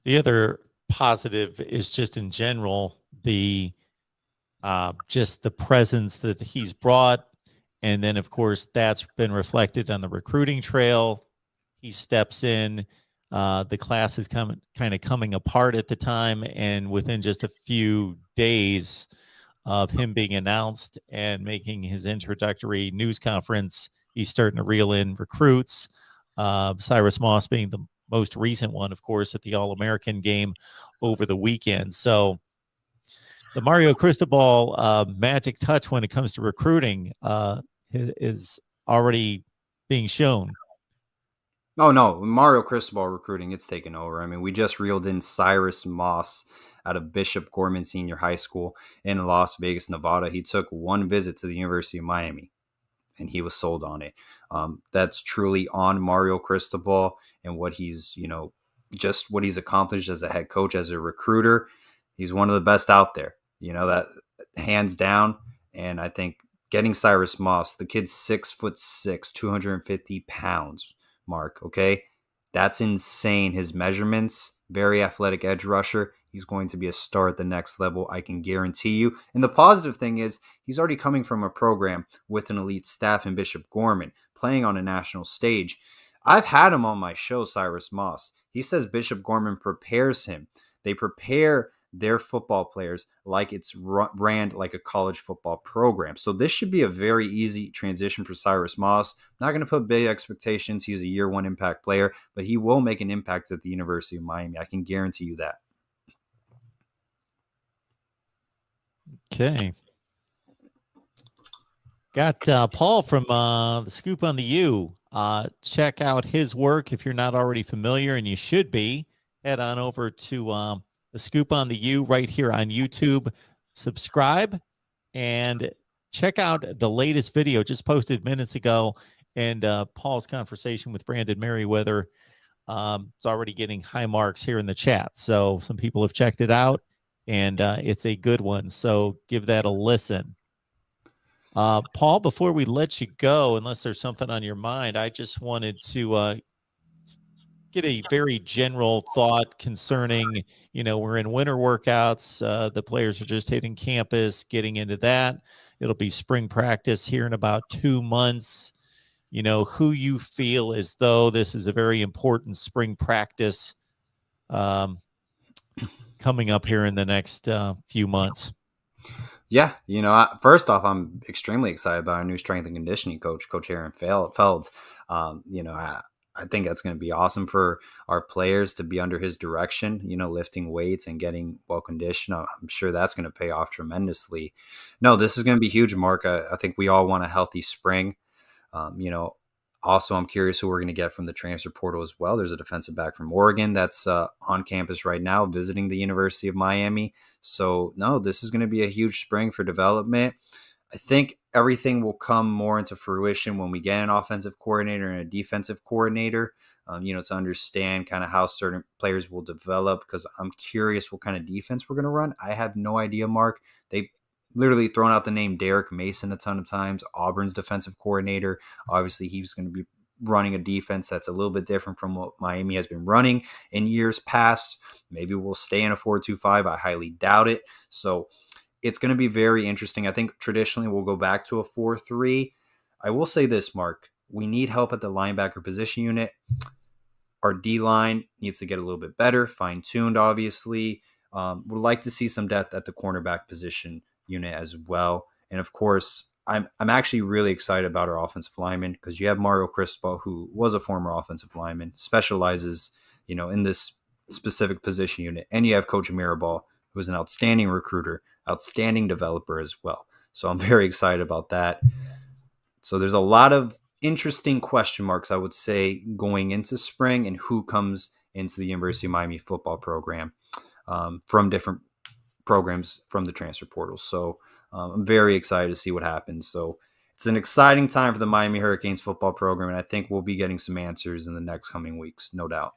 The other positive is just in general just the presence that he's brought, and then of course that's been reflected on the recruiting trail. He steps in. The class is kind of coming apart at the time, and within just a few days of him being announced and making his introductory news conference, he's starting to reel in recruits. Cyrus Moss being the most recent one, of course, at the All American game over the weekend. So the Mario Cristobal magic touch when it comes to recruiting is already being shown. Oh no, Mario Cristobal recruiting, it's taken over. I mean, we just reeled in Cyrus Moss out of Bishop Gorman Senior High School in Las Vegas, Nevada. He took one visit to the University of Miami and he was sold on it. That's truly on Mario Cristobal and what he's, just what he's accomplished as a head coach, as a recruiter. He's one of the best out there, that hands down. And I think getting Cyrus Moss, the kid's 6'6", 250 pounds, Mark. Okay. That's insane. His measurements, very athletic edge rusher. He's going to be a star at the next level, I can guarantee you. And the positive thing is he's already coming from a program with an elite staff in Bishop Gorman, playing on a national stage. I've had him on my show, Cyrus Moss. He says Bishop Gorman prepares him. They prepare their football players like it's ran like a college football program. So this should be a very easy transition for Cyrus Moss. I'm not going to put big expectations. He's a year one impact player, but he will make an impact at the University of Miami. I can guarantee you that. Okay. Got Paul from the Scoop on the U. Check out his work if you're not already familiar, and you should be. Head on over to the Scoop on the U right here on YouTube. Subscribe and check out the latest video just posted minutes ago. And Paul's conversation with Brandon Merriweather. It's already getting high marks here in the chat. So some people have checked it out, and it's a good one. So give that a listen. Paul, before we let you go, unless there's something on your mind, I just wanted to get a very general thought concerning, we're in winter workouts. The players are just hitting campus, getting into that. It'll be spring practice here in about 2 months. Who you feel as though this is a very important spring practice coming up here in the next few months. Yeah, first off, I'm extremely excited about our new strength and conditioning coach, Coach Aaron Feld. I think that's going to be awesome for our players to be under his direction, lifting weights and getting well conditioned. I'm sure that's going to pay off tremendously. No, this is going to be huge, Mark. I think we all want a healthy spring. Also, I'm curious who we're going to get from the transfer portal as well. There's a defensive back from Oregon that's on campus right now visiting the University of Miami. So, no, this is going to be a huge spring for development. I think everything will come more into fruition when we get an offensive coordinator and a defensive coordinator, to understand kind of how certain players will develop, because I'm curious what kind of defense we're going to run. I have no idea, Mark. They literally thrown out the name Derek Mason a ton of times, Auburn's defensive coordinator. Obviously, he's going to be running a defense that's a little bit different from what Miami has been running in years past. Maybe we'll stay in a 4-2-5. I highly doubt it. So it's going to be very interesting. I think traditionally we'll go back to a 4-3. I will say this, Mark. We need help at the linebacker position unit. Our D-line needs to get a little bit better, fine-tuned, obviously. Would like to see some depth at the cornerback position unit as well. And of course, I'm actually really excited about our offensive lineman, because you have Mario Cristobal, who was a former offensive lineman, specializes, in this specific position unit. And you have Coach Mirabal, who is an outstanding recruiter, outstanding developer as well. So I'm very excited about that. So there's a lot of interesting question marks, I would say, going into spring, and who comes into the University of Miami football program from different programs from the transfer portal. So I'm very excited to see what happens. So it's an exciting time for the Miami Hurricanes football program, and I think we'll be getting some answers in the next coming weeks, no doubt.